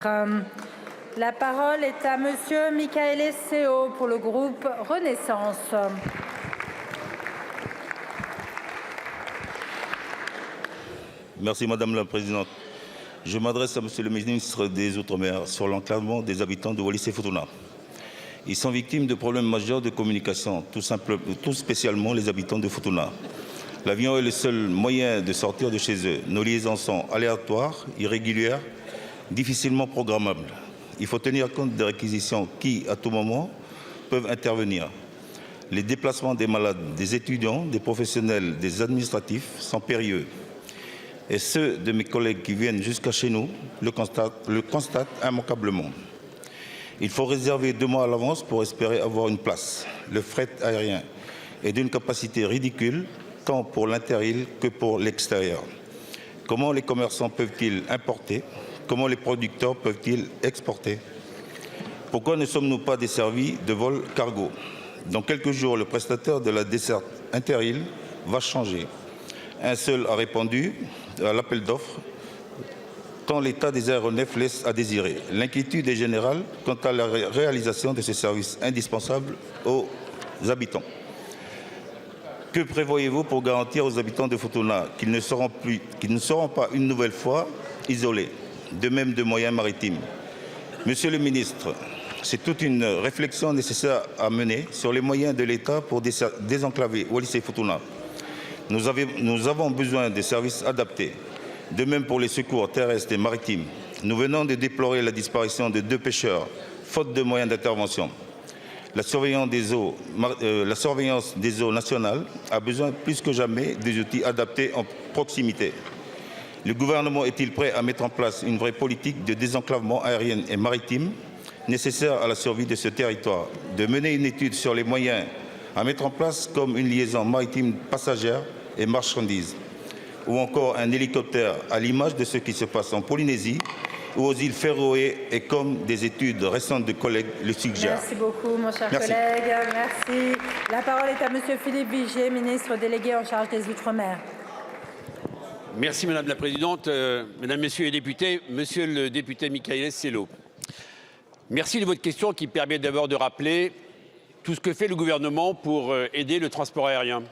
La parole est à monsieur Michaël Seo pour le groupe Renaissance. Merci Madame la Présidente. Je m'adresse à Monsieur le ministre des Outre-mer sur l'enclavement des habitants de Wallis-et-Futuna. Ils sont victimes de problèmes majeurs de communication, tout spécialement les habitants de Futuna. L'avion est le seul moyen de sortir de chez eux. Nos liaisons sont aléatoires, irrégulières, difficilement programmables. Il faut tenir compte des réquisitions qui, à tout moment, peuvent intervenir. Les déplacements des malades, des étudiants, des professionnels, des administratifs sont périlleux. Et ceux de mes collègues qui viennent jusqu'à chez nous le constatent immanquablement. Il faut réserver 2 mois à l'avance pour espérer avoir une place. Le fret aérien est d'une capacité ridicule, tant pour l'interîle que pour l'extérieur. Comment les commerçants peuvent-ils importer? Comment les producteurs peuvent-ils exporter? Pourquoi ne sommes-nous pas desservis de vols cargo? Dans quelques jours, le prestataire de la desserte interîle va changer. Un seul a répondu à l'appel d'offres, tant l'état des aéronefs laisse à désirer. L'inquiétude est générale quant à la réalisation de ce service indispensable aux habitants. Que prévoyez-vous pour garantir aux habitants de Futuna qu'ils ne seront pas une nouvelle fois isolés, de même de moyens maritimes? Monsieur le ministre, c'est toute une réflexion nécessaire à mener sur les moyens de l'État pour désenclaver Wallis-et-Futuna. Nous avons besoin de services adaptés, de même pour les secours terrestres et maritimes. Nous venons de déplorer la disparition de 2 pêcheurs, faute de moyens d'intervention. La surveillance des eaux nationales a besoin plus que jamais des outils adaptés en proximité. Le gouvernement est-il prêt à mettre en place une vraie politique de désenclavement aérien et maritime nécessaire à la survie de ce territoire, de mener une étude sur les moyens à mettre en place comme une liaison maritime passagère et marchandises, ou encore un hélicoptère à l'image de ce qui se passe en Polynésie ou aux îles Féroé et comme des études récentes de collègues le suggèrent. Merci beaucoup, mon cher collègue. Merci. La parole est à monsieur Philippe Vigier, ministre délégué en charge des Outre-mer. Merci Madame la Présidente, Mesdames, Messieurs les députés, Monsieur le député Michaël Seo. Merci de votre question qui permet d'abord de rappeler tout ce que fait le gouvernement pour aider le transport aérien.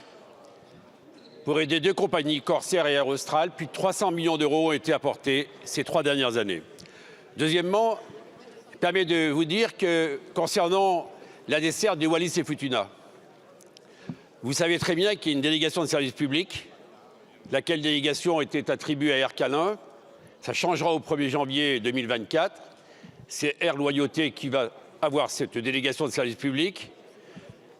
Pour aider 2 compagnies, Corsair et Air Austral, plus de 300 millions d'euros ont été apportés ces 3 dernières années. Deuxièmement, je permets de vous dire que concernant la desserte de Wallis-et-Futuna, vous savez très bien qu'il y a une délégation de service public, laquelle délégation était attribuée à Air Calin. Ça changera au 1er janvier 2024. C'est Air Loyauté qui va avoir cette délégation de service public.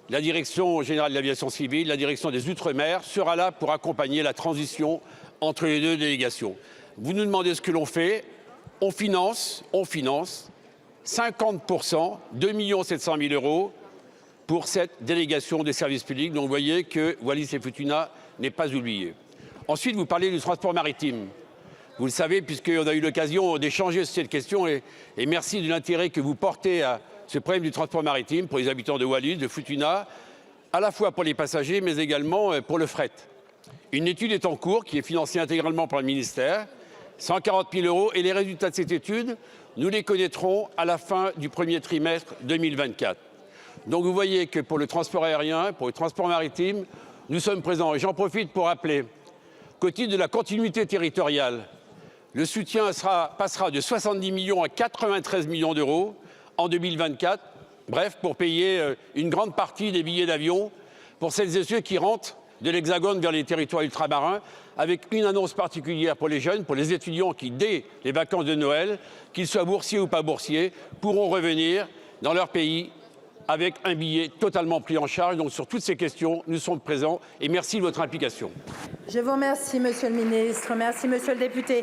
La Direction générale de l'aviation civile, la Direction des Outre-mer sera là pour accompagner la transition entre les 2 délégations. Vous nous demandez ce que l'on fait. On finance 50%, 2 700 000 euros pour cette délégation des services publics. Donc vous voyez que Wallis-et-Futuna n'est pas oublié. Ensuite, vous parlez du transport maritime. Vous le savez, puisqu'on a eu l'occasion d'échanger sur cette question, et merci de l'intérêt que vous portez à ce problème du transport maritime pour les habitants de Wallis, de Futuna, à la fois pour les passagers, mais également pour le fret. Une étude est en cours, qui est financée intégralement par le ministère, 140 000 euros, et les résultats de cette étude, nous les connaîtrons à la fin du 1er trimestre 2024. Donc vous voyez que pour le transport aérien, pour le transport maritime, nous sommes présents. Et j'en profite pour rappeler qu'au titre de la continuité territoriale, le soutien passera de 70 millions à 93 millions d'euros en 2024. Bref, pour payer une grande partie des billets d'avion pour celles et ceux qui rentrent de l'Hexagone vers les territoires ultramarins, avec une annonce particulière pour les jeunes, pour les étudiants qui, dès les vacances de Noël, qu'ils soient boursiers ou pas boursiers, pourront revenir dans leur pays avec un billet totalement pris en charge. Donc sur toutes ces questions, nous sommes présents et merci de votre implication. Je vous remercie, monsieur le ministre. Merci, monsieur le député.